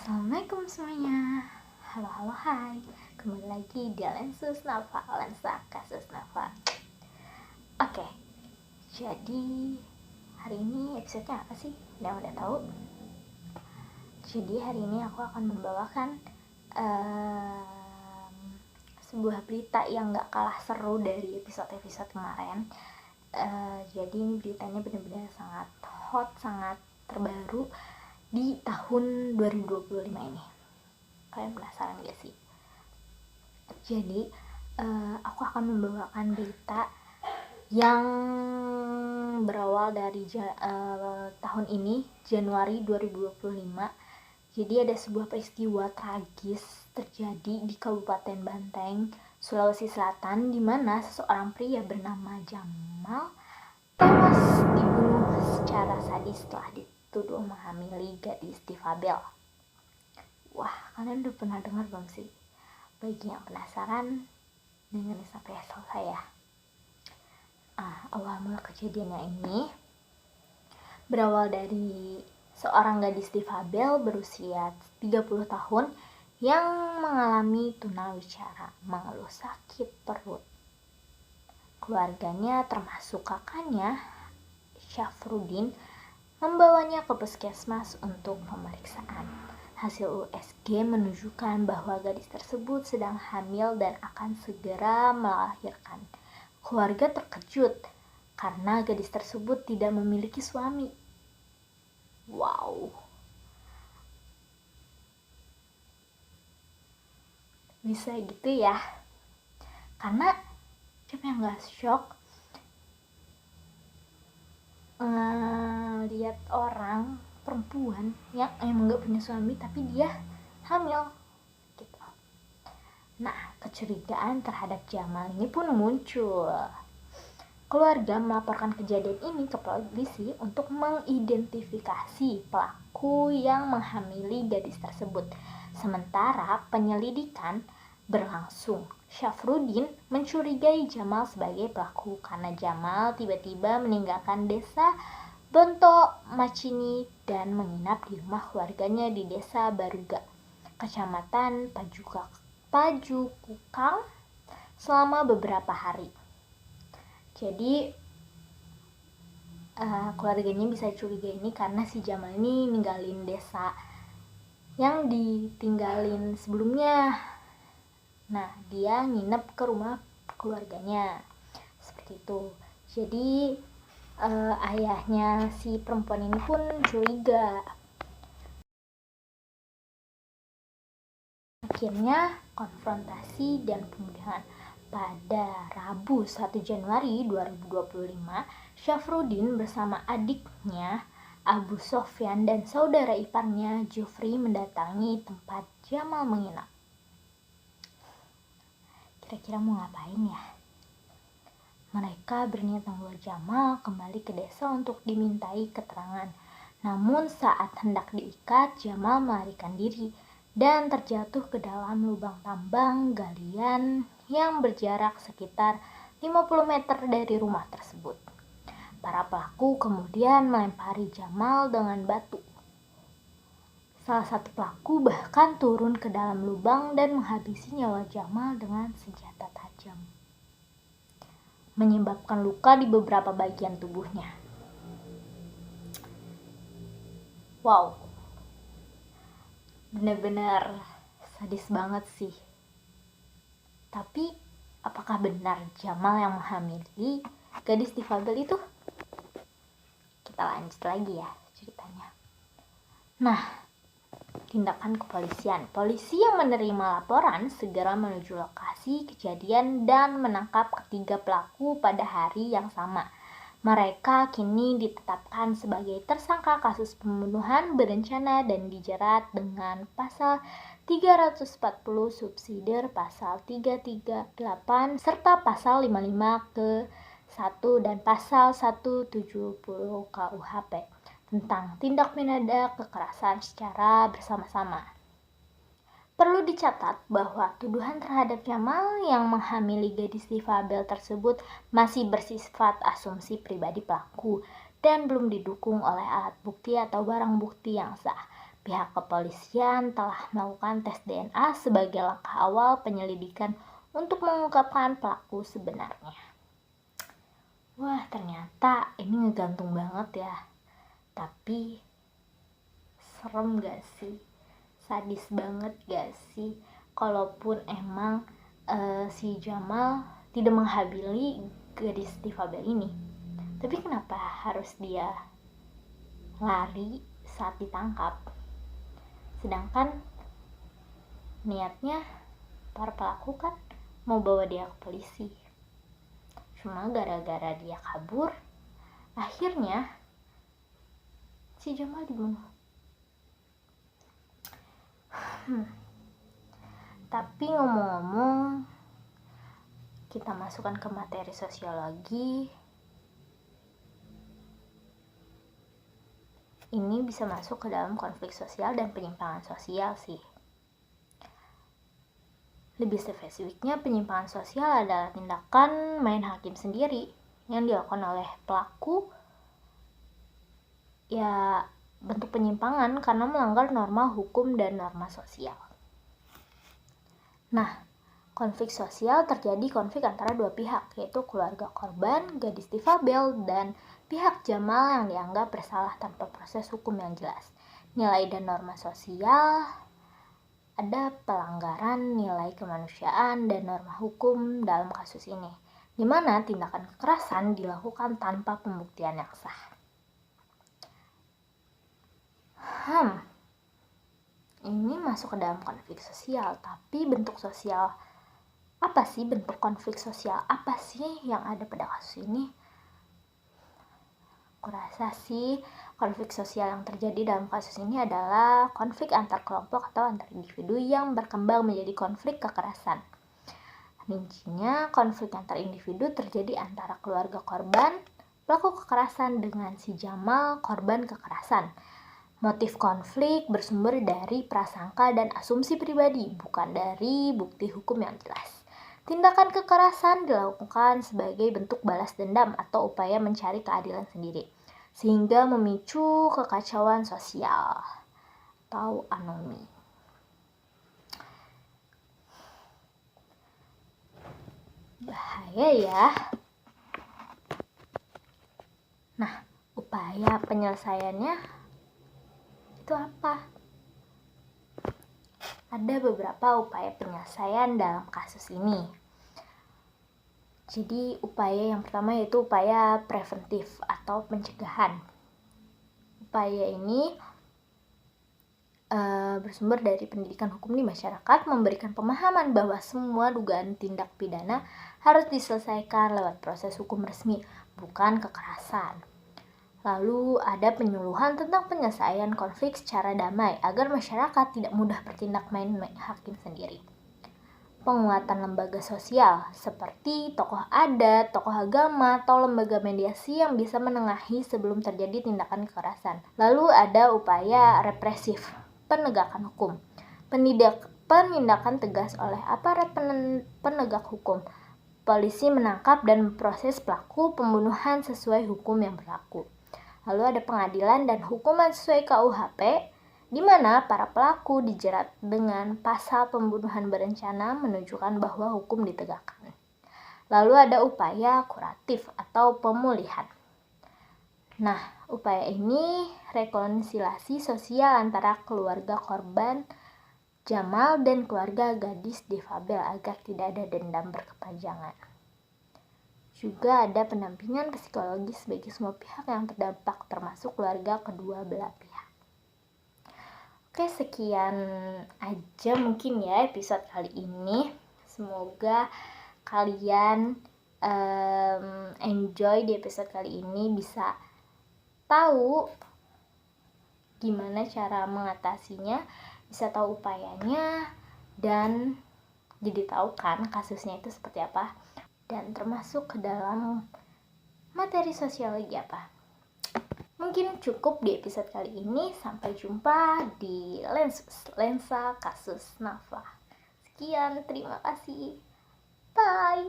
Assalamualaikum semuanya. Halo, hai. Kembali lagi di Lensus Nafa, Lensa Kasus Nafa. Oke, jadi hari ini episode-nya apa sih? Yang udah tahu? Jadi hari ini aku akan membawakan sebuah berita yang gak kalah seru dari episode-episode kemarin. Jadi ini beritanya benar-benar sangat hot, sangat terbaru di tahun 2025 ini. Kalian penasaran gak sih? Jadi aku akan membawakan berita yang berawal dari tahun ini, Januari 2025. Jadi ada sebuah peristiwa tragis terjadi di Kabupaten Banteng, Sulawesi Selatan, di mana seseorang pria bernama Jamal tewas dibunuh secara sadis setelah dituduh menghamili gadis difabel. Wah, kalian udah pernah dengar belum sih? Bagi yang penasaran, dengerin sampai selesai ya. Awal mula kejadiannya ini berawal dari seorang gadis difabel berusia 30 tahun yang mengalami tunawicara, mengeluh sakit perut. Keluarganya termasuk kakaknya, Syafruddin, membawanya ke puskesmas untuk pemeriksaan. Hasil USG menunjukkan bahwa gadis tersebut sedang hamil dan akan segera melahirkan. Keluarga terkejut karena gadis tersebut tidak memiliki suami. Wow. Bisa gitu ya. Karena siapa yang gak shock lihat orang perempuan yang emang gak punya suami tapi dia hamil gitu. Nah, kecurigaan terhadap Jamal ini pun muncul. Keluarga melaporkan kejadian ini ke polisi untuk mengidentifikasi pelaku yang menghamili gadis tersebut. Sementara penyelidikan berlangsung, Syafruddin mencurigai Jamal sebagai pelaku karena Jamal tiba-tiba meninggalkan desa Bonto Macini dan menginap di rumah keluarganya di desa Baruga, Kecamatan Pajukukang selama beberapa hari. Jadi keluarganya bisa curiga ini karena si Jamal ini ninggalin desa yang ditinggalin sebelumnya. Nah, dia nginep ke rumah keluarganya seperti itu. Jadi ayahnya si perempuan ini pun curiga. Akhirnya konfrontasi dan pembunuhan. Pada Rabu 1 Januari 2025, Syafruddin bersama adiknya Abu Sofyan dan saudara iparnya Jufri mendatangi tempat Jamal menginap. Kira-kira mau ngapain ya? Mereka berniat membawa Jamal kembali ke desa untuk dimintai keterangan. Namun saat hendak diikat, Jamal melarikan diri dan terjatuh ke dalam lubang tambang galian yang berjarak sekitar 50 meter dari rumah tersebut. Para pelaku kemudian melempari Jamal dengan batu. Salah satu pelaku bahkan turun ke dalam lubang dan menghabisi nyawa Jamal dengan senjata tajam, menyebabkan luka di beberapa bagian tubuhnya. Wow, benar-benar sadis banget sih. Tapi apakah benar Jamal yang menghamili gadis difabel itu? Kita lanjut lagi ya ceritanya. Nah, tindakan kepolisian. Polisi yang menerima laporan segera menuju lokasi kejadian dan menangkap ketiga pelaku pada hari yang sama. Mereka kini ditetapkan sebagai tersangka kasus pembunuhan berencana dan dijerat dengan pasal 340 subsidiar pasal 338 serta pasal 55 ke 1 dan pasal 170 KUHP tentang tindak pidana kekerasan secara bersama-sama. Perlu dicatat bahwa tuduhan terhadap Jamal yang menghamili gadis difabel tersebut masih bersifat asumsi pribadi pelaku dan belum didukung oleh alat bukti atau barang bukti yang sah. Pihak kepolisian telah melakukan tes DNA sebagai langkah awal penyelidikan untuk mengungkapkan pelaku sebenarnya. Wah, ternyata ini ngegantung banget ya. Tapi serem gak sih? Sadis banget gak sih? Kalaupun emang si Jamal tidak menghamili gadis difabel ini, tapi kenapa harus dia lari saat ditangkap? Sedangkan niatnya para pelaku kan mau bawa dia ke polisi. Cuma gara-gara dia kabur, akhirnya si Jamal dibunuh. Tapi ngomong-ngomong, kita masukkan ke materi sosiologi. Ini bisa masuk ke dalam konflik sosial dan penyimpangan sosial sih. Lebih spesifiknya, penyimpangan sosial adalah tindakan main hakim sendiri yang dilakukan oleh pelaku. Ya, bentuk penyimpangan karena melanggar norma hukum dan norma sosial. Nah, konflik sosial terjadi konflik antara dua pihak, yaitu keluarga korban, gadis difabel, dan pihak Jamal yang dianggap bersalah tanpa proses hukum yang jelas. Nilai dan norma sosial, ada pelanggaran nilai kemanusiaan dan norma hukum dalam kasus ini, di mana tindakan kekerasan dilakukan tanpa pembuktian yang sah. Ini masuk ke dalam konflik sosial, tapi bentuk sosial apa sih? Bentuk konflik sosial apa sih yang ada pada kasus ini? Aku rasa sih konflik sosial yang terjadi dalam kasus ini adalah konflik antar kelompok atau antar individu yang berkembang menjadi konflik kekerasan. Rincinya, konflik antar individu terjadi antara keluarga korban, pelaku kekerasan, dengan si Jamal, korban kekerasan. Motif konflik bersumber dari prasangka dan asumsi pribadi, bukan dari bukti hukum yang jelas. Tindakan kekerasan dilakukan sebagai bentuk balas dendam atau upaya mencari keadilan sendiri, sehingga memicu kekacauan sosial atau anomi. Bahaya ya. Nah, upaya penyelesaiannya itu apa? Ada beberapa upaya penyelesaian dalam kasus ini. Jadi upaya yang pertama yaitu upaya preventif atau pencegahan. Upaya ini bersumber dari pendidikan hukum di masyarakat, memberikan pemahaman bahwa semua dugaan tindak pidana harus diselesaikan lewat proses hukum resmi, bukan kekerasan. Lalu ada penyuluhan tentang penyelesaian konflik secara damai agar masyarakat tidak mudah bertindak main hakim sendiri. Penguatan lembaga sosial seperti tokoh adat, tokoh agama, atau lembaga mediasi yang bisa menengahi sebelum terjadi tindakan kekerasan. Lalu ada upaya represif, penegakan hukum, penindakan tegas oleh aparat penegak hukum. Polisi menangkap dan memproses pelaku pembunuhan sesuai hukum yang berlaku. Lalu ada pengadilan dan hukuman sesuai KUHP, di mana para pelaku dijerat dengan pasal pembunuhan berencana menunjukkan bahwa hukum ditegakkan. Lalu ada upaya kuratif atau pemulihan. Nah, upaya ini rekonsiliasi sosial antara keluarga korban Jamal dan keluarga gadis difabel agar tidak ada dendam berkepanjangan. Juga ada pendampingan psikologis bagi semua pihak yang terdampak, termasuk keluarga kedua belah pihak. Oke, sekian aja mungkin ya episode kali ini. Semoga kalian enjoy di episode kali ini, bisa tahu gimana cara mengatasinya, bisa tahu upayanya, dan jadi tahu kan kasusnya itu seperti apa, dan termasuk ke dalam materi sosiologi apa. Mungkin cukup di episode kali ini. Sampai jumpa di Lensa Kasus Nafa. Sekian, terima kasih. Bye.